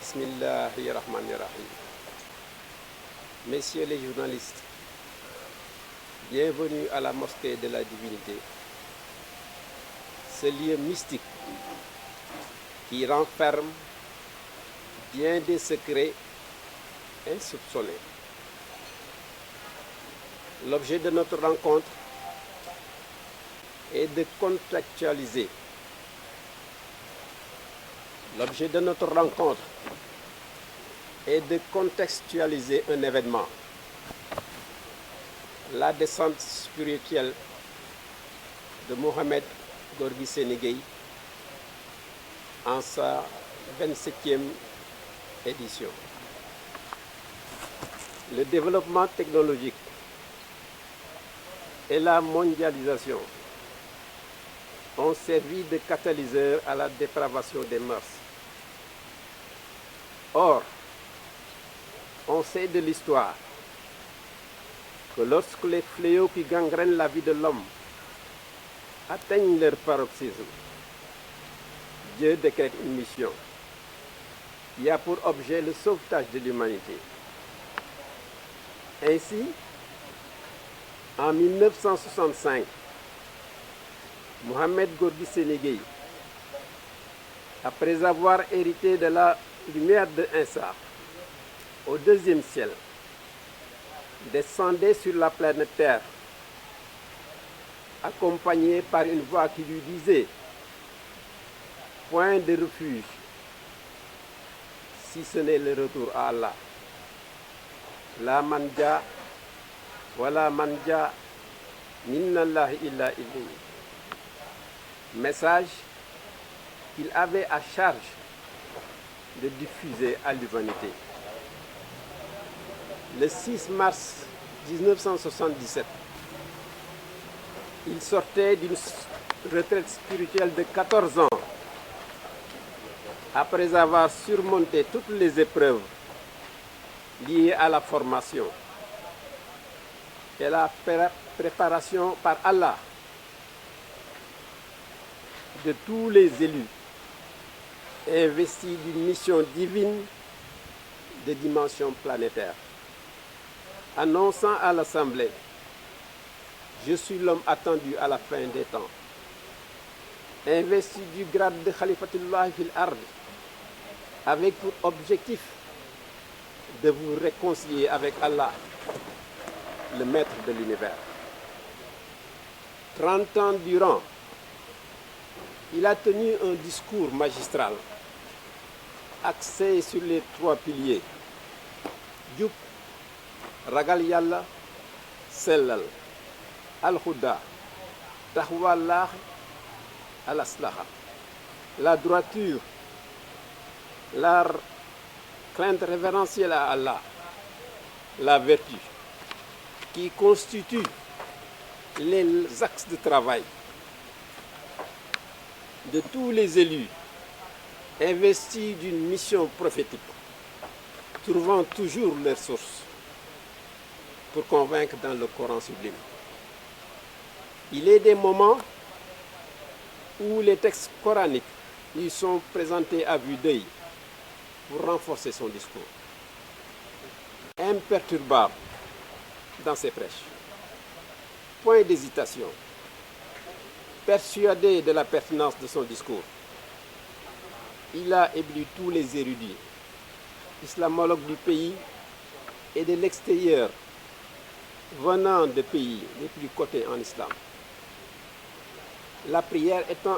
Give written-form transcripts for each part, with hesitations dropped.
Bismillahirrahmanirrahim. Messieurs les journalistes, bienvenue à la mosquée de la divinité, ce lieu mystique qui renferme bien des secrets insoupçonnés. L'objet de notre rencontre est de contextualiser. L'objet de notre rencontre est de contextualiser un événement, la descente spirituelle de Mohamed Gorgui Séné Gueye en sa 27e édition. Le développement technologique et la mondialisation ont servi de catalyseur à la dépravation des mœurs. Or, on sait de l'histoire que lorsque les fléaux qui gangrènent la vie de l'homme atteignent leur paroxysme, Dieu décrète une mission qui a pour objet le sauvetage de l'humanité. Ainsi, en 1965, Mohamed Gorgui Séné Gueye, après avoir hérité de la lumière de Insa au deuxième ciel, descendait sur la planète Terre, accompagné par une voix qui lui disait « Point de refuge, si ce n'est le retour à Allah. La manja, wala manja, minnallahi illa ilayhi » Message qu'il avait à charge de diffuser à l'humanité. Le 6 mars 1977, il sortait d'une retraite spirituelle de 14 ans après avoir surmonté toutes les épreuves liées à la formation et la préparation par Allah de tous les élus investis d'une mission divine de dimension planétaire, annonçant à l'Assemblée « Je suis l'homme attendu à la fin des temps, investi du grade de Khalifatullah fil Ard, avec pour objectif de vous réconcilier avec Allah, le maître de l'univers. » 30 ans durant, il a tenu un discours magistral axé sur les 3 piliers Djub, Ragal Yalla, Sellal, Al-Huda, Tahwallah, Al-Aslaha. La droiture, la crainte révérentielle à Allah, la vertu, qui constituent les axes de travail de tous les élus investis d'une mission prophétique, trouvant toujours leurs sources pour convaincre dans le Coran sublime. Il est des moments où les textes coraniques lui sont présentés à vue d'œil pour renforcer son discours. Imperturbable dans ses prêches, point d'hésitation, persuadé de la pertinence de son discours, il a ébloui tous les érudits, islamologues du pays et de l'extérieur, venant de pays les plus cotés en islam. La prière étant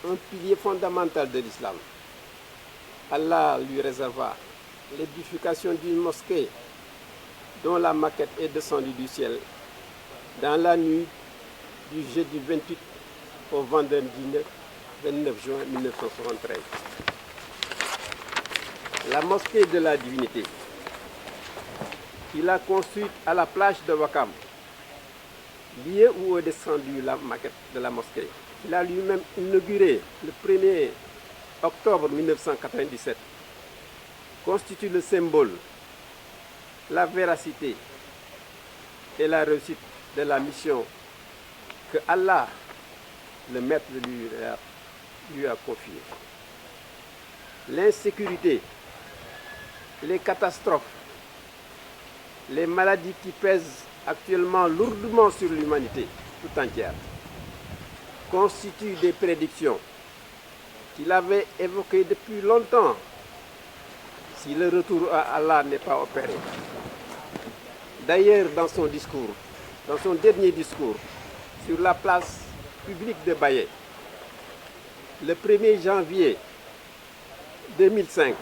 un pilier fondamental de l'islam, Allah lui réserva l'édification d'une mosquée dont la maquette est descendue du ciel dans la nuit du jeudi 28 au vendredi 29 juin 1973. La mosquée de la divinité, qu'il a construite à la plage de Wakam, lieu où est descendue la maquette de la mosquée. Il a lui-même inauguré le 1er octobre 1997, constitue le symbole, la véracité et la réussite de la mission que Allah, le maître de l'univers, lui a confiée. L'insécurité les catastrophes, les maladies qui pèsent actuellement lourdement sur l'humanité tout entière constituent des prédictions qu'il avait évoquées depuis longtemps si le retour à Allah n'est pas opéré. D'ailleurs, dans son dernier discours sur la place publique de Baye, le 1er janvier 2005,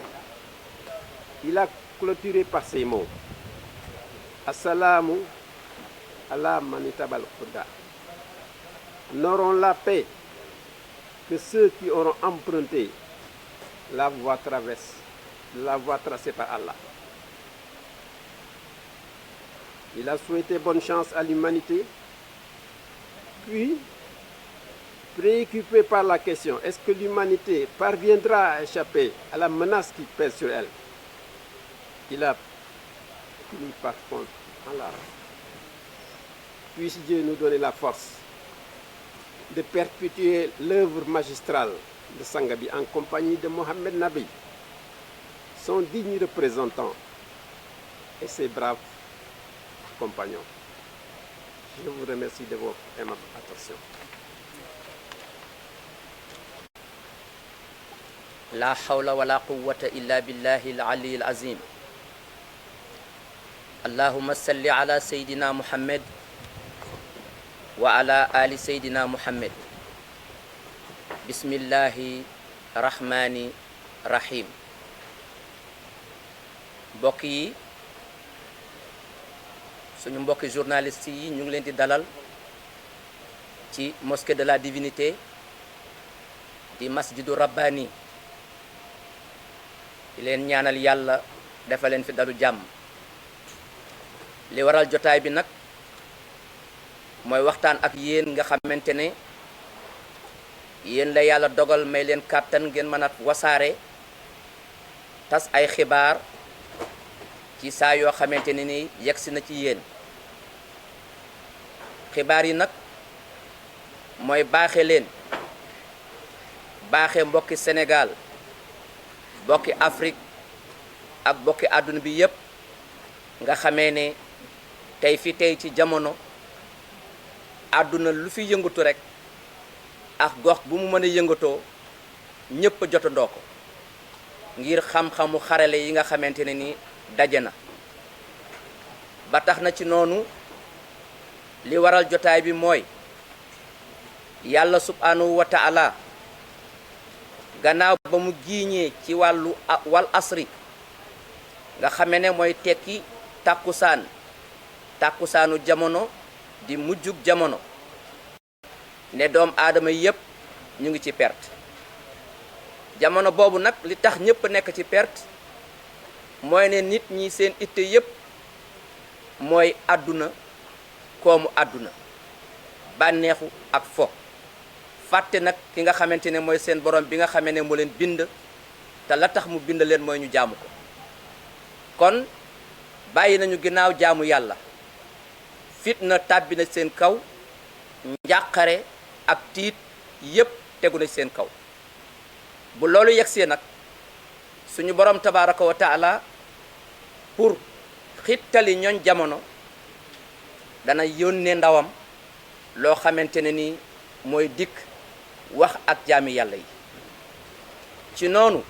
il a clôturé par ces mots: Assalamu ala manitabal Khuda. N'auront la paix que ceux qui auront emprunté la voie tracée par Allah. Il a souhaité bonne chance à l'humanité, puis, préoccupé par la question, est-ce que l'humanité parviendra à échapper à la menace qui pèse sur elle? Il a fini par contre en larmes. Puisse Dieu nous donner la force de perpétuer l'œuvre magistrale de Sangabi en compagnie de Mohamed Nabi, son digne représentant et ses braves compagnons. Je vous remercie de votre aimable attention. La hawla wa la quwwata illa billahi al-ali al-azim. Allahumma salli ala Sayyidina Muhammad wa ala ali Sayyidina Muhammad. Bismillahi rahmani rahim. Mbokk yi, suñu mbokki journalistes yi ñu ngi leen di dalal ci mosquée de la divinité di masjidu rabbani. di leen ñaanal yàlla defal leen fi dalu jàmm. li waral jotaay bi nag mooy waxtaan ak yéen nga xamante ne yéen la yàlla dogal may leen kàttan ngeen mën a wasaare tas ay xibaar ci saa yoo xamante ne ni yegsi na ci yéen. xibaar yi nag mooy baaxe leen, baaxe mbokki Sénégal, mbokki Afrique ak mbokki àdduna bi yépp nga xamee ne tey fi tey ci jamono àdduna lu fi yëngatu rek ak gox bu mu mën a yëngatoo ñépp jotandoo ko ngir xam-xamu xarale yi nga xamante ne ni daje na. ba tax na ci noonu li waral jotaay bi mooy yàlla subhanahu wa ta'ala gannaaw ba mu giiñee ci wal asri nga xamee ne mooy tekki tàkkusaanu jamono di mujjug jamono ne doom aadama yépp ñu ngi ci perte. jamono boobu nag li tax ñépp nekk ci perte mooy ne nit ñi seen itte yépp mooy àdduna, koomu àdduna, bànneexu ak fo, fàtte nag ki nga xamante ne mooy seen borom bi nga xamee ne moo leen bind te la tax mu bind leen mooy ñu jaamu ko. kon bàyyi nañu ginnaaw jaamu yàlla, fitna tàbbi na seen kaw, njàqare ak tiit yépp tegu na seen kaw. bu loolu yegsee nag suñu borom tabaraka wa taala pour xittali ñooñ jamono dana yónnee ndawam loo xamante ne ni mooy dikk wax ak jaami yàlla yi. ci noonu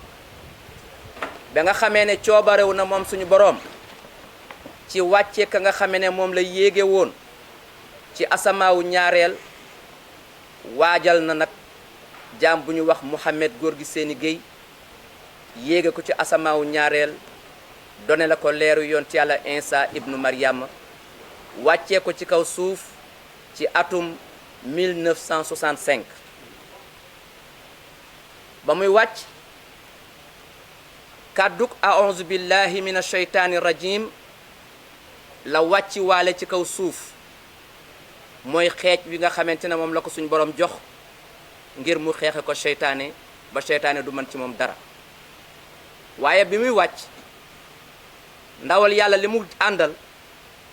ba nga xamee ne coobarewu na moom suñu boroom ci wàcce ka nga xamee ne moom la yéege woon ci asamaawu ñaareel, waajal na nag jaam bu ñu wax Mouhamed Gorgui Séni Gueye yéege ko ci asamaawu ñaareel, done la ko leeru yonent yàlla Insa ibnu Maryam, wàccee ko ci kaw suuf ci atum 1965. ba muy wàcc kàdduk a'uuzu billahi min asheytaani rajim la wàcc waale ci kaw suuf, mooy xeej wi nga xamante ne moom la ko suñ borom jox ngir mu xeexe ko seytaane ba seytaane du mën ci moom dara. waaye bi muy wàcc ndawal yàlla li mu àndal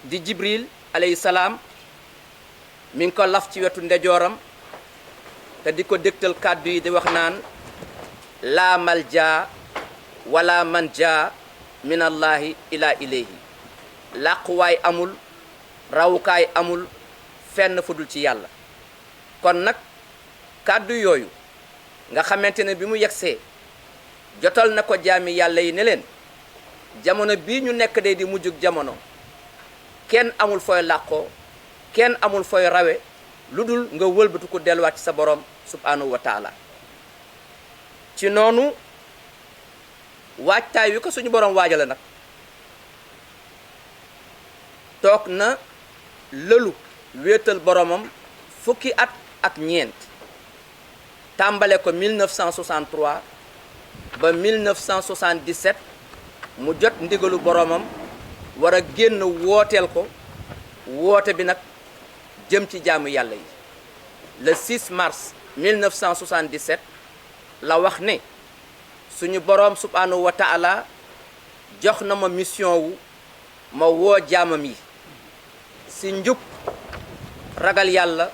di Jibril alayhi salaam mi ngi ko laf ci wetu ndejooram te di ko dégtal kàddu yi di wax naan laa malja wala manja minallahi ila ilayhi làquwaay amul rawukaay amul fenn fudul ci yàlla. kon nag kàddu yooyu nga xamante ne bi mu yegsee jotal na ko jaami yàlla yi ne leen jamono bii ñu nekk de di mujjug jamono kenn amul fooy làqoo kenn amul fooy rawe lu dul nga wëlbatu ko delluwaat ci sa borom subhanahu wa taala. ci noonu waajtaay wi ko suñu borom waajale nag toog na lëlu wéetal boromam fukki at ak ñeent tàmbale ko 1963 ba 1977 mu jot ndigalu boromam war a génn wooteel ko woote bi nag jëm ci jaamu yàlla yi. le 6 mars 1977 la wax ne suñu borom subhanahu wa taala jox na ma mission wu ma woo jaamam yi si njub ragal yàlla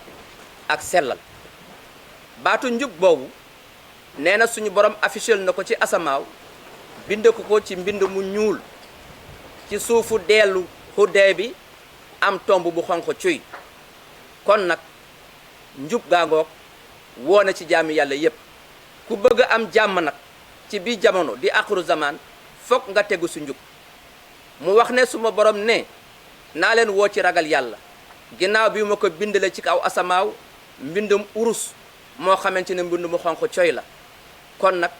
ak sellal. baatu njub boobu nee na suñu borom affiché na ko ci asamaaw bind ko ci mbind mu ñuul ci suufu dellu xuddee bi am tomb bu xonq cuy. kon nag njub gaangoog woo na ci jaami yàlla yépp ku bëgg a am jàmm nag ci biir jamono di axiru zaman fokk nga tegu si njub. mu wax ne suma borom ne naa leen woo ci ragal yàlla ginnaaw bi ma ko bindale ci kaw asamaaw mbindum urus moo xamante ne mbind mu xonq coy la. kon nag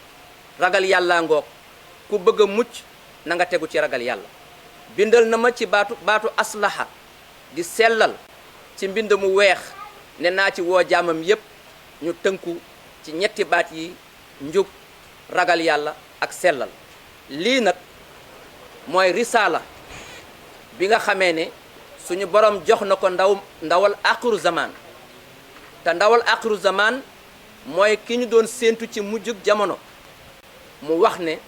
ragal yàlla ngoog ku bëgg a mucc na nga tegu ci ragal yàlla. bindal na ma ci baatu aslaha di sellal ci mbind mu weex ne naa ci woo jaamam yépp ñu tënku ci ñetti baat yi njub ragal yàlla ak sellal. lii nag mooy risaala bi nga xamee ne suñu borom jox na ko ndawal axiru zaman te ndawal axiru zaman mooy ki ñu doon séentu ci mujjug jamono. mu wax ne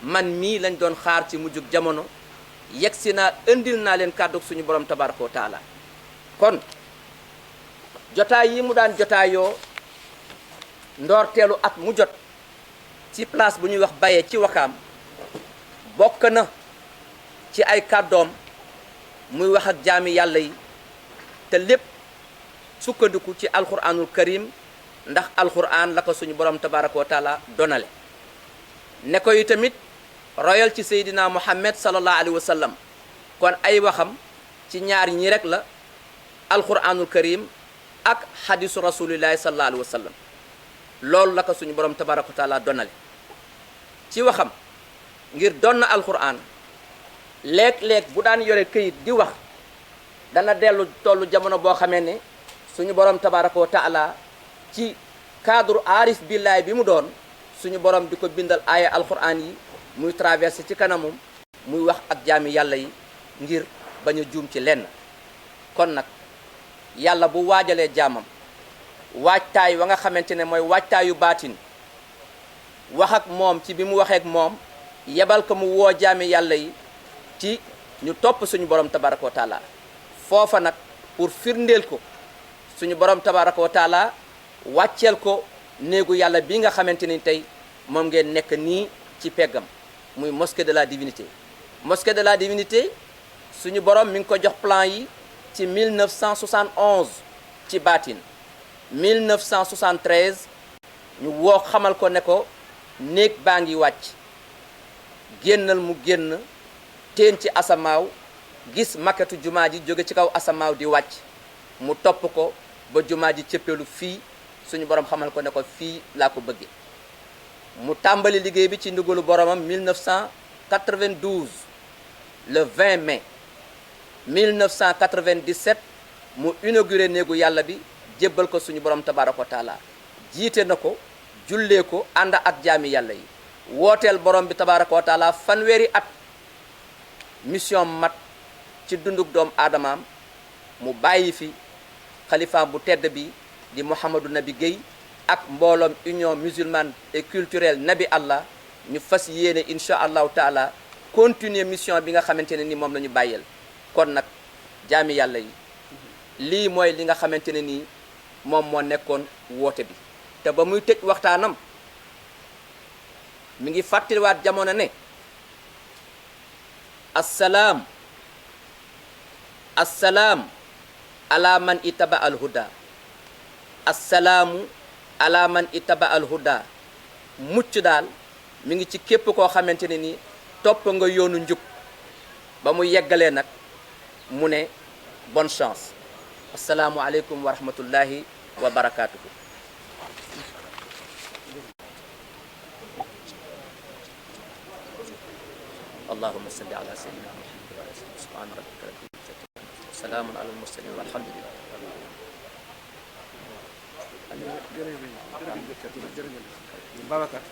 man mii lañ doon xaar ci mujjug jamono yegsi naa indil naa leen kàddu suñu borom tabaraka wa taala. kon jotaay yi mu daan jotaayoo ndoorteelu at mu jot ci place bu ñuy wax Baye ci Wakaam bokk na ci ay kàddoom muy wax ak jaami yàlla yi te lépp sukkandiku ci alquranul karim ndax alquran la ko suñu borom tabaraka wa taala donale. ne ko yi tamit royal ci seydina muhammad sallallahu alayhi wa sallam. kon ay waxam ci ñaar ñi rek la alquranul karim ak hadisu rasulillahi sallallahu alayhi wa sallam. loolu la ko suñu borom tabaraka wa taala donale ci waxam ngir doon na alquran léeg-léeg bu daan yore këyit di wax dana dellu tollu jamono boo xamee ne suñu borom tabaraka wa taala ci cadre aarif billaay bi mu doon suñu borom di ko bindal aaya alquran yi muy traversé ci kanamum muy wax ak jaami yàlla yi ngir bañ a juum ci lenn. kon nag yàlla bu waajalee jaamam waajtaay wa nga xamante ne mooy waajtaayu baatin wax ak moom ci bi mu waxee ak moom yebal ko mu woo jaami yàlla yi ci ñu topp suñu borom tabaraka wa taala. foofa nag pour firndeel ko suñu borom tabaraka wa taala wàcceel ko néegu yàlla bi nga xamante ni tey moom ngeen nekk nii ci peggam muy mosquée de la divinité. mosquée de la divinité suñu borom mi ngi ko jox plan yi ci 1971 ci baatin. 1973 ñu woo xamal ko ne ko néeg baa ngi wàcc génnal mu génn teen ci asamaaw gis maketu jumaa ji jóge ci kaw asamaaw di wàcc mu topp ko ba jumaa ji cëppeelu fii suñu borom xamal ko ne ko fii laa ko bëggee. mu tàmbali liggéey bi ci ndigalu boromam 1992 le 20 mai 1997 mu inauguré néegu yàlla bi jébbal ko suñu borom tabaraka wa taala. jiite na ko jullee ko ànd ak jaami yàlla yi wooteel borom bi tabaraka wa taala fanweeri at mission mat ci dunduk doom aadamaam mu bàyyi fi xalifaam bu tedd bi di Mouhamadou Nabi Guèye ak mbooloom union musulmane et culturelle Nabi Allah ñu fas yéene incha allahu taala continuer mission bi nga xamante ne ni moom la ñu bàyyeel. kon nag jaami yàlla yi lii mooy li nga xamante ne nii moom moo nekkoon woote bi. te ba muy tëj waxtaanam mi ngi fàttaliwaat jamono ne assalaam assalaam ala man itaba al huda assalaamu ala man itaba al huda mucc daal mi ngi ci képp koo xamante ne ni topp nga yoonu njub ba mu yeggalee nag mu ne bonne chance assalaamu aleykum wa rahmatullahi wa barakaatuhu. allahumma salli ala sayyidina muhammad wa ala alihi subhana rabbika rabbil izzati wa salaamun ala al mursalin walhamdulillah. jërëjëf Babacar